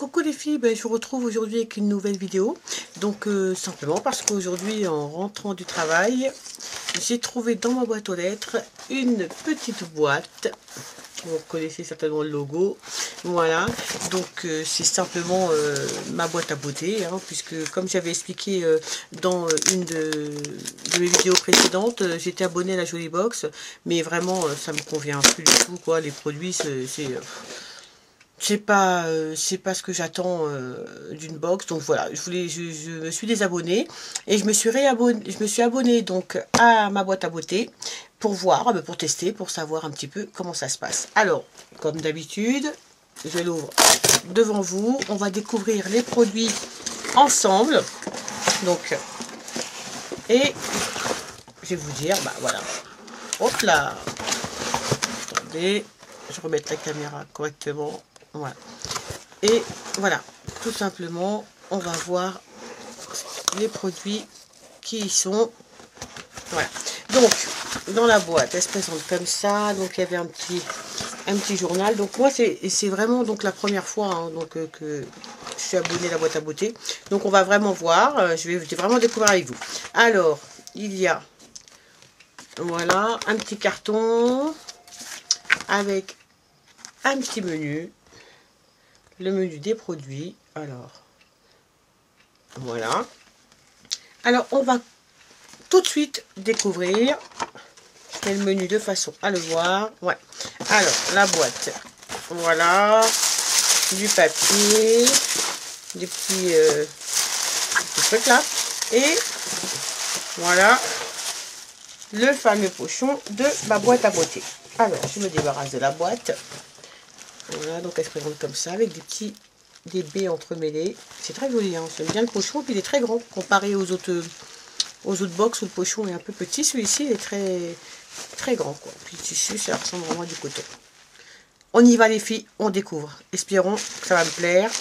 Coucou les filles, je vous retrouve aujourd'hui avec une nouvelle vidéo. Donc simplement parce qu'aujourd'hui en rentrant du travail, j'ai trouvé dans ma boîte aux lettres une petite boîte. Vous connaissez certainement le logo. Voilà, donc c'est simplement ma boîte à beauté, hein, puisque comme j'avais expliqué dans une de mes vidéos précédentes, j'étais abonnée à la Jolie Box, mais vraiment ça me convient plus du tout, quoi. Les produits, c'est pas ce que j'attends d'une box. Donc voilà, je me suis désabonnée et je me suis abonnée donc à ma boîte à beauté pour voir, pour tester, pour savoir un petit peu comment ça se passe. Alors, comme d'habitude, je l'ouvre devant vous. On va découvrir les produits ensemble. Donc, et je vais vous dire, voilà. Hop là. Attendez, je vais remettre la caméra correctement. Voilà. Et voilà, tout simplement, on va voir les produits qui y sont. Voilà. Donc, dans la boîte, elle se présente comme ça. Donc, il y avait un petit journal. Donc, moi, c'est vraiment donc la première fois hein, que je suis abonnée à la boîte à beauté. Donc, on va vraiment voir. Je vais vraiment découvrir avec vous. Alors, il y a, voilà, un petit carton avec un petit menu. Le menu des produits. Alors, voilà. Alors, on va tout de suite découvrir le menu de façon à le voir. Ouais. Alors, la boîte. Voilà. Du papier. Des petits trucs là. Et voilà. Le fameux pochon de ma boîte à beauté. Alors, je me débarrasse de la boîte. Voilà, donc elle se présente comme ça, avec des baies entremêlées. C'est très joli, hein. J'aime bien le pochon, puis il est très grand, comparé aux autres box où le pochon est un peu petit. Celui-ci, il est très grand, quoi. Puis le tissu, ça ressemble vraiment à du coton. On y va les filles, on découvre. Espérons que ça va me plaire.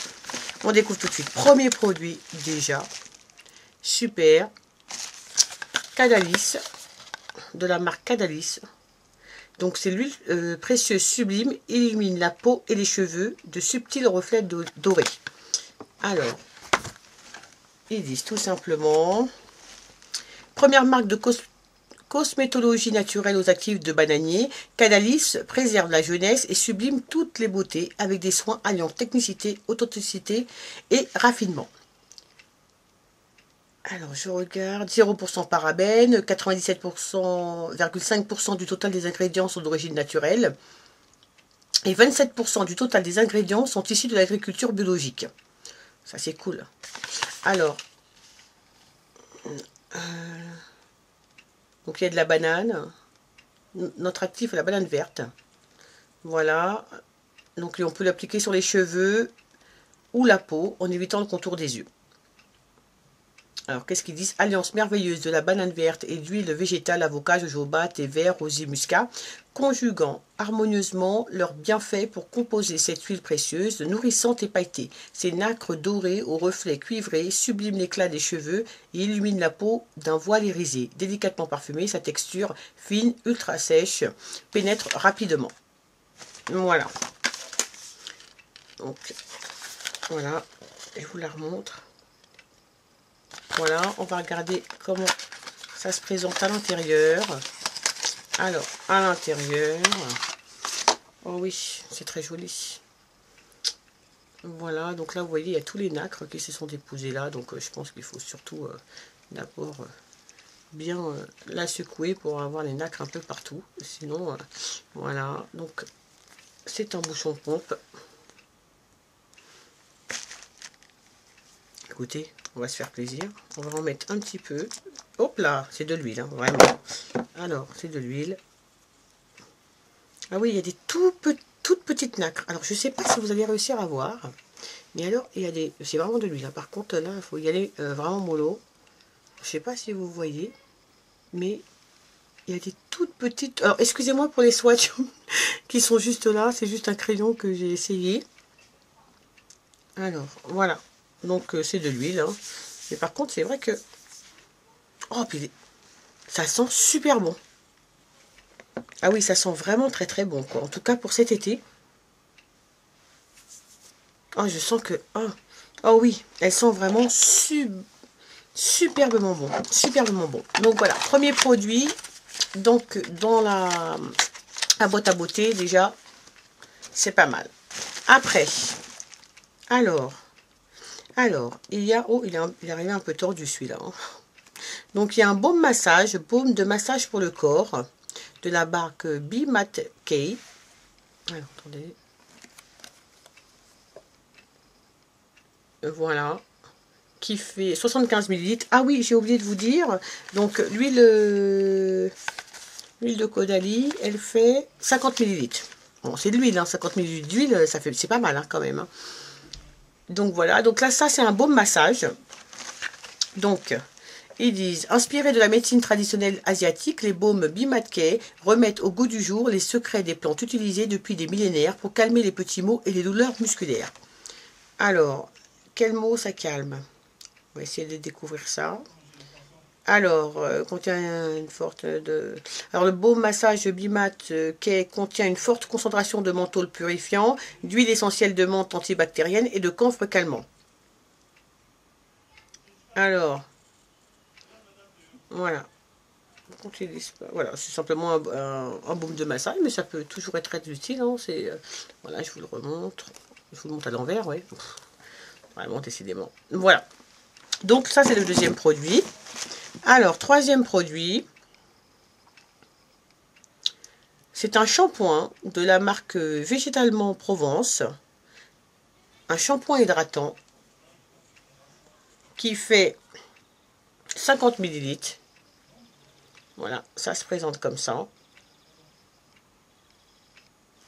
On découvre tout de suite. Premier produit, déjà. Super. Cadalis, de la marque Cadalis. Donc c'est l'huile précieuse sublime, illumine la peau et les cheveux de subtils reflets dorés. Alors, ils disent tout simplement, première marque de cosmétologie naturelle aux actifs de bananier, Cadalis préserve la jeunesse et sublime toutes les beautés avec des soins alliant technicité, authenticité et raffinement. Alors, je regarde, 0% parabènes, 97,5% du total des ingrédients sont d'origine naturelle et 27% du total des ingrédients sont issus de l'agriculture biologique. Ça, c'est cool. Alors, donc il y a de la banane. Notre actif est la banane verte. Voilà. Donc, on peut l'appliquer sur les cheveux ou la peau en évitant le contour des yeux. Alors, qu'est-ce qu'ils disent? Alliance merveilleuse de la banane verte et d'huile végétale, avocat, jojoba, thé vert, rosier, muscat, conjuguant harmonieusement leurs bienfaits pour composer cette huile précieuse, nourrissante et pailletée. Ces nacres dorés aux reflets cuivrés subliment l'éclat des cheveux et illuminent la peau d'un voile irisé. Délicatement parfumé, sa texture fine, ultra sèche, pénètre rapidement. Voilà. Donc, voilà. Je vous la remontre. Voilà, on va regarder comment ça se présente à l'intérieur. Alors, à l'intérieur, oh oui, c'est très joli. Voilà, donc là, vous voyez, il y a tous les nacres qui se sont déposés là. Donc, je pense qu'il faut surtout d'abord bien la secouer pour avoir les nacres un peu partout. Sinon, voilà, donc c'est un bouchon de pompe. Écoutez, on va se faire plaisir. On va en mettre un petit peu. Hop là, c'est de l'huile, hein, vraiment. Alors, c'est de l'huile. Ah oui, il y a des toutes petites nacres. Alors, je ne sais pas si vous allez réussir à voir. Mais alors, il y a des... C'est vraiment de l'huile. Hein. Par contre, là, il faut y aller vraiment mollo. Je ne sais pas si vous voyez. Mais il y a des toutes petites... Alors, excusez-moi pour les swatchs qui sont juste là. C'est juste un crayon que j'ai essayé. Alors, voilà. Donc, c'est de l'huile. Hein. Mais par contre, c'est vrai que... Oh, puis ça sent super bon. Ah oui, ça sent vraiment très très bon, quoi. En tout cas, pour cet été. Oh, je sens que... Oh, oh oui, elles sont vraiment superbement bon. Superbement bon. Donc voilà, premier produit. Donc dans la boîte à beauté, déjà, c'est pas mal. Après, alors, il y a... Oh, il est arrivé un peu tordu celui-là. Hein. Donc il y a un baume de massage pour le corps, de la marque Be Matte K. Alors, attendez. Voilà. Qui fait 75 ml. Ah oui, j'ai oublié de vous dire. Donc, l'huile de Caudalie, elle fait 50 ml. Bon, c'est de l'huile, hein, 50 ml d'huile, ça fait, c'est pas mal hein, quand même. Hein. Donc, voilà. Donc là, ça, c'est un baume massage. Donc, ils disent, inspiré de la médecine traditionnelle asiatique, les baumes Bimatkei remettent au goût du jour les secrets des plantes utilisées depuis des millénaires pour calmer les petits maux et les douleurs musculaires. Alors, quel mot ça calme? On va essayer de découvrir ça. Alors, contient une forte de... Alors, le baume massage Bimatkei contient une forte concentration de menthol purifiant, d'huile essentielle de menthe antibactérienne et de camphre calmant. Alors, voilà. Voilà, c'est simplement un baume de massage, mais ça peut toujours être très utile. Hein, voilà, je vous le remontre. Je vous le montre à l'envers, oui. Vraiment, décidément. Voilà. Donc, ça, c'est le deuxième produit. Alors, troisième produit. C'est un shampoing de la marque Végétalement Provence. Un shampoing hydratant qui fait 50 ml. Voilà, ça se présente comme ça.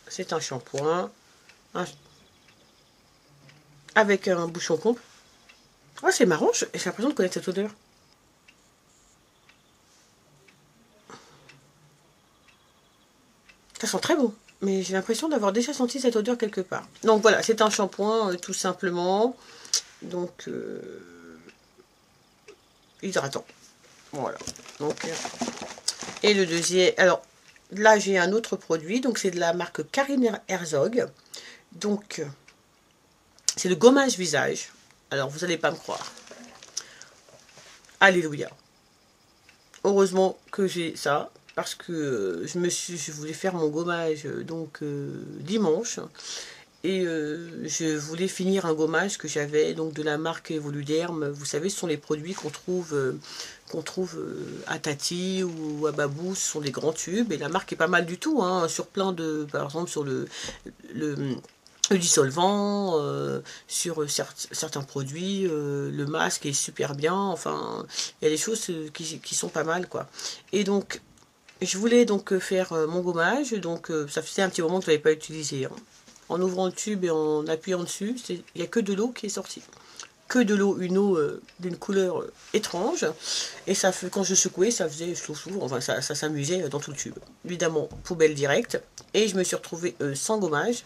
C'est un shampoing avec un bouchon comble. Ah, c'est marrant, j'ai l'impression de connaître cette odeur. Ça sent très bon, mais j'ai l'impression d'avoir déjà senti cette odeur quelque part. Donc voilà, c'est un shampoing tout simplement. Donc, hydratant. Voilà. Donc, et le deuxième, alors là j'ai un autre produit, donc c'est de la marque Karine Herzog. Donc, c'est le gommage visage. Alors, vous n'allez pas me croire. Alléluia. Heureusement que j'ai ça, parce que je voulais faire mon gommage donc dimanche. Et je voulais finir un gommage que j'avais donc de la marque Evoluderm. Vous savez, ce sont les produits qu'on trouve à Tati ou à Babou. Ce sont des grands tubes et la marque est pas mal du tout. Hein, sur plein de, par exemple sur le dissolvant, sur certains produits, le masque est super bien. Enfin, il y a des choses qui sont pas mal quoi. Et donc, je voulais donc faire mon gommage. Donc, ça faisait un petit moment que je ne l'avais pas utilisé. Hein. En ouvrant le tube et en appuyant dessus, il n'y a que de l'eau qui est sortie. Que de l'eau, une eau d'une couleur étrange. Et ça fait, quand je secouais, ça faisait chou-chou, enfin ça s'amusait dans tout le tube. Évidemment, poubelle directe. Et je me suis retrouvée sans gommage.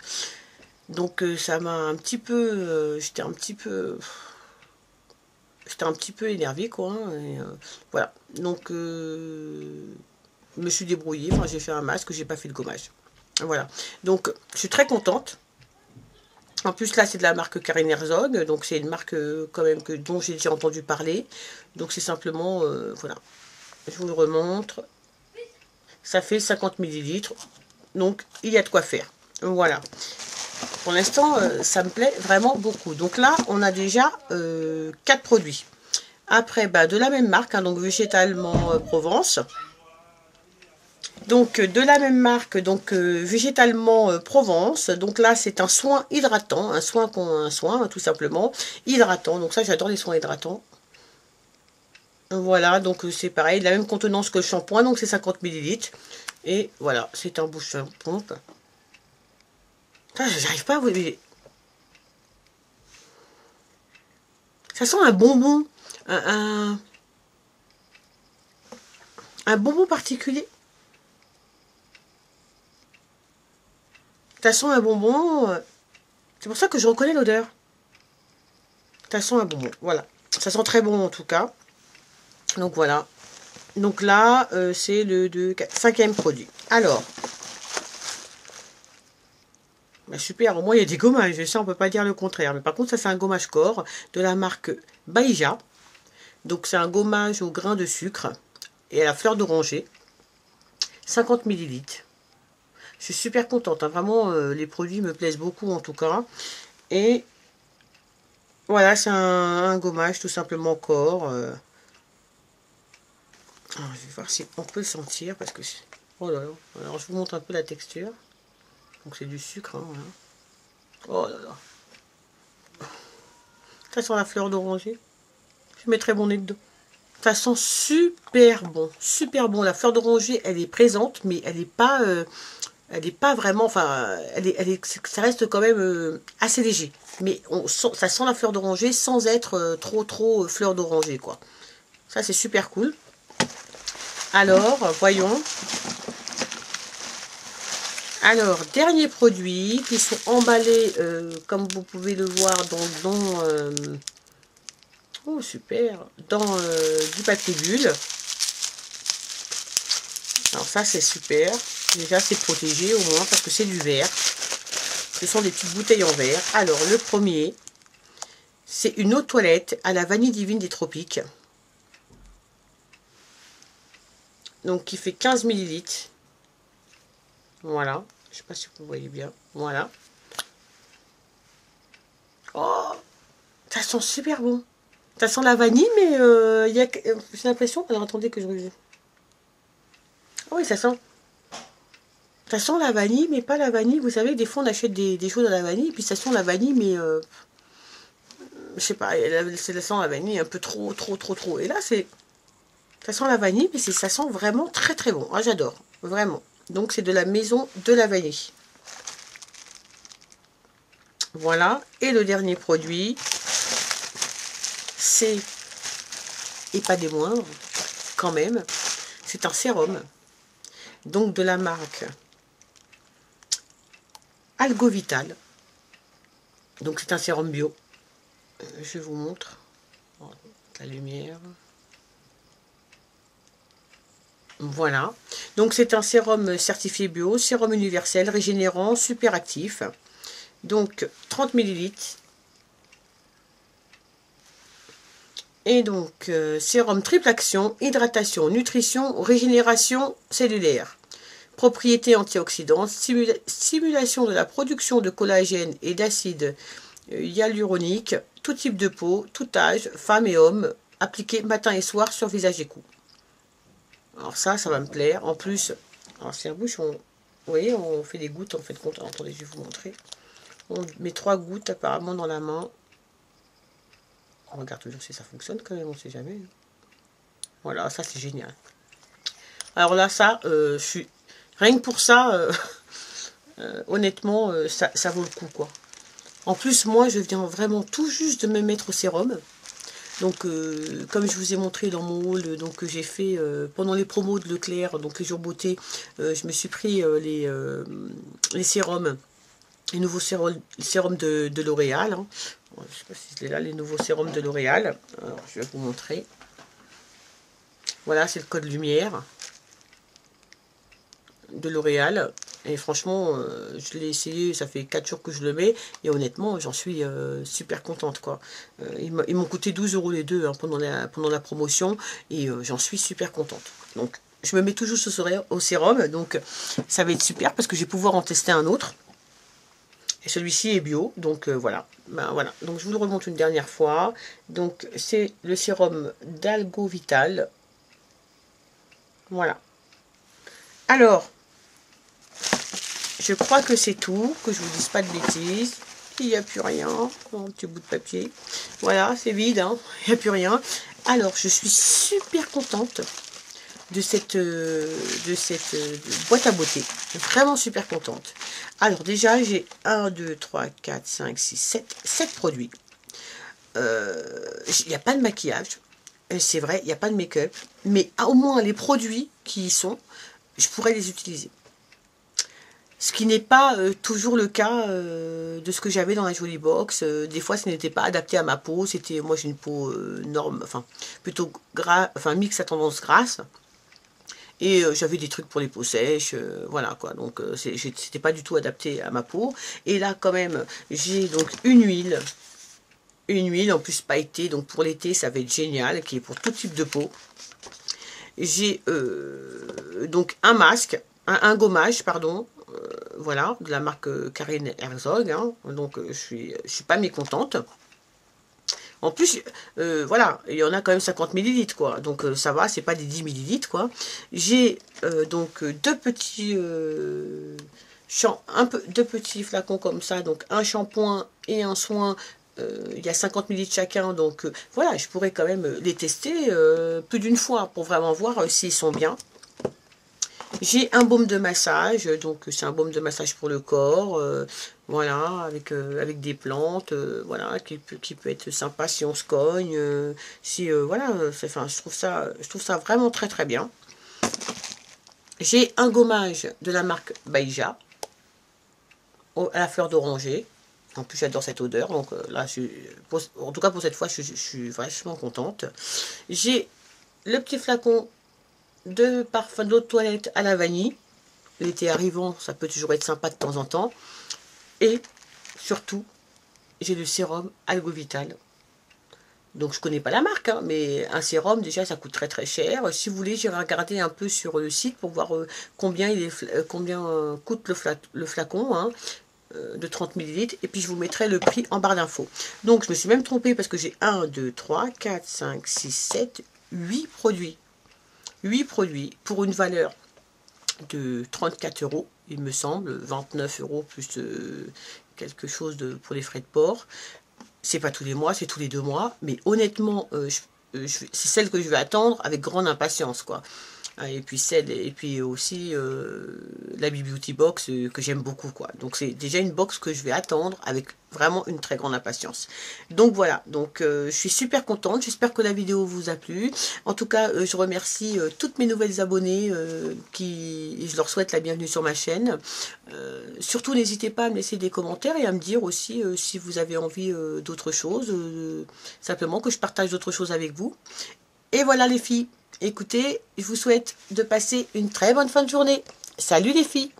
Donc ça m'a un petit peu... j'étais un petit peu énervée, quoi. Hein, et, voilà. Donc, je me suis débrouillée. Enfin, j'ai fait un masque, j'ai pas fait de gommage. Voilà, donc je suis très contente. En plus là c'est de la marque Karine Herzog, donc c'est une marque quand même dont j'ai déjà entendu parler. Donc c'est simplement, voilà, je vous le remontre. Ça fait 50 ml, donc il y a de quoi faire. Voilà, pour l'instant ça me plaît vraiment beaucoup. Donc là on a déjà 4 produits. Après, bah, de la même marque, hein, donc Végétalement Provence. Donc de la même marque, donc Végétalement Provence. Donc là c'est un soin hydratant, un soin tout simplement hydratant. Donc ça j'adore les soins hydratants. Voilà, donc c'est pareil, la même contenance que le shampoing, donc c'est 50 ml. Et voilà, c'est un bouchon pompe. J'arrive pas à vous dire. Ça sent un bonbon, un bonbon particulier. Ça sent un bonbon. C'est pour ça que je reconnais l'odeur. Ça sent un bonbon. Voilà. Ça sent très bon en tout cas. Donc voilà. Donc là, c'est le 5e produit. Alors. Bah, super, au moins il y a des gommages, ça on peut pas dire le contraire. Mais par contre ça c'est un gommage corps de la marque Baïja. Donc c'est un gommage au grain de sucre et à la fleur d'oranger. 50 millilitres. Je suis super contente, hein. Vraiment les produits me plaisent beaucoup en tout cas. Et voilà, c'est un gommage tout simplement corps. Alors, je vais voir si on peut le sentir parce que... Oh là là. Alors je vous montre un peu la texture. Donc c'est du sucre, hein, voilà. Oh là là. Ça sent la fleur d'oranger. Je mettrai mon nez dedans. Ça sent super bon. Super bon. La fleur d'oranger, elle est présente, mais elle n'est pas vraiment... Enfin, ça reste quand même assez léger. Mais ça sent la fleur d'oranger sans être trop fleur d'oranger, quoi. Ça, c'est super cool. Alors, voyons. Alors, dernier produit qui sont emballés, comme vous pouvez le voir, oh, super, dans du papier bulle. Alors ça, c'est super. Déjà, c'est protégé au moins parce que c'est du verre. Ce sont des petites bouteilles en verre. Alors, le premier, c'est une eau de toilette à la vanille divine des tropiques. Donc, qui fait 15 millilitres. Voilà. Je ne sais pas si vous voyez bien. Voilà. Oh, ça sent super bon. Ça sent la vanille, mais j'ai l'impression... Alors, attendez que je... Ah oui, ça sent la vanille, mais pas la vanille. Vous savez, des fois, on achète des choses à la vanille, puis ça sent la vanille, mais... je sais pas, ça sent la vanille un peu trop. Et là, ça sent la vanille, mais ça sent vraiment très bon. Ah, j'adore, vraiment. Donc, c'est de la maison de la vanille. Voilà. Et le dernier produit, c'est, et pas des moindres, quand même, c'est un sérum. Donc, de la marque Algovital. Donc, c'est un sérum bio. Je vous montre. La lumière. Voilà. Donc, c'est un sérum certifié bio, sérum universel, régénérant, super actif. Donc, 30 millilitres. Et donc, sérum triple action, hydratation, nutrition, régénération cellulaire. Propriétés antioxydantes, stimulation de la production de collagène et d'acide hyaluronique, tout type de peau, tout âge, femmes et hommes, appliqué matin et soir sur visage et cou. Alors ça va me plaire. En plus, alors c'est un bouchon. Vous voyez, on fait des gouttes en fait. Attendez, je vais vous montrer. On met 3 gouttes apparemment dans la main. On regarde toujours si ça fonctionne quand même, on ne sait jamais. Voilà, ça c'est génial. Alors là, ça, je suis... Rien que pour ça, honnêtement, ça vaut le coup, quoi. En plus, moi, je viens vraiment tout juste de me mettre au sérum. Donc, comme je vous ai montré dans mon haul, donc j'ai fait pendant les promos de Leclerc, donc les jours beauté, je me suis pris les sérums, les nouveaux sérums de L'Oréal. Hein. Je ne sais pas si c'est là, les nouveaux sérums de L'Oréal. Alors, je vais vous montrer. Voilà, c'est le code lumière de L'Oréal. Et franchement, je l'ai essayé, ça fait 4 jours que je le mets. Et honnêtement, j'en suis super contente, quoi. Ils m'ont coûté 12 € les deux, hein, pendant la promotion. Et j'en suis super contente. Donc, je me mets toujours au sérum. Donc, ça va être super parce que je vais pouvoir en tester un autre. Et celui-ci est bio. Donc, voilà. Ben, voilà. Donc, je vous le remonte une dernière fois. Donc, c'est le sérum d'Algovital. Voilà. Alors... je crois que c'est tout, que je vous dise pas de bêtises. Il n'y a plus rien. Un petit bout de papier. Voilà, c'est vide, hein. Il n'y a plus rien. Alors, je suis super contente de cette boîte à beauté. Vraiment super contente. Alors, déjà, j'ai 1, 2, 3, 4, 5, 6, 7 produits. Il n'y a pas de maquillage. C'est vrai, il n'y a pas de make-up. Mais au moins, les produits qui y sont, je pourrais les utiliser. Ce qui n'est pas toujours le cas de ce que j'avais dans la Jolie Box. Des fois, ce n'était pas adapté à ma peau. C'était, moi, j'ai une peau plutôt gras, enfin mixte à tendance grasse. Et j'avais des trucs pour les peaux sèches, voilà quoi. Donc c'était pas du tout adapté à ma peau. Et là quand même, j'ai donc une huile en plus pailletée, donc pour l'été ça va être génial, qui est pour tout type de peau. J'ai donc un masque, un gommage, pardon, voilà, de la marque Karine Herzog, hein, donc je suis pas mécontente. En plus, voilà, il y en a quand même 50 ml, quoi, donc ça va, c'est pas des 10 ml, quoi. J'ai donc deux petits flacons comme ça, donc un shampoing et un soin. Il y a 50 ml chacun, donc voilà, je pourrais quand même les tester plus d'une fois pour vraiment voir s'ils sont bien. J'ai un baume de massage, donc c'est un baume de massage pour le corps, voilà, avec des plantes, voilà, qui peut être sympa si on se cogne, si voilà, enfin, je trouve ça vraiment très très bien. J'ai un gommage de la marque Baïja à la fleur d'oranger. En plus, j'adore cette odeur, donc là, en tout cas pour cette fois, je suis vachement contente. J'ai le petit flacon de parfum d'eau de toilette à la vanille. L'été arrivant, ça peut toujours être sympa de temps en temps. Et surtout, j'ai le sérum Algo-Vital. Donc je connais pas la marque, hein, mais un sérum déjà ça coûte très très cher. Si vous voulez, j'irai regarder un peu sur le site pour voir combien coûte le flacon, hein, de 30 ml, et puis je vous mettrai le prix en barre d'infos. Donc je me suis même trompée parce que j'ai 1, 2, 3, 4, 5, 6, 7, 8 produits. 8 produits pour une valeur de 34 €, il me semble, 29 € plus quelque chose pour les frais de port. C'est pas tous les mois, c'est tous les 2 mois, mais honnêtement, c'est celle que je vais attendre avec grande impatience, quoi. Et puis aussi la Beauty Box que j'aime beaucoup, quoi. Donc c'est déjà une box que je vais attendre avec vraiment une très grande impatience. Donc voilà, donc je suis super contente, j'espère que la vidéo vous a plu. En tout cas, je remercie toutes mes nouvelles abonnées et je leur souhaite la bienvenue sur ma chaîne. Surtout n'hésitez pas à me laisser des commentaires et à me dire aussi si vous avez envie d'autre chose, simplement que je partage d'autres choses avec vous. Et voilà les filles. Écoutez, je vous souhaite de passer une très bonne fin de journée. Salut les filles!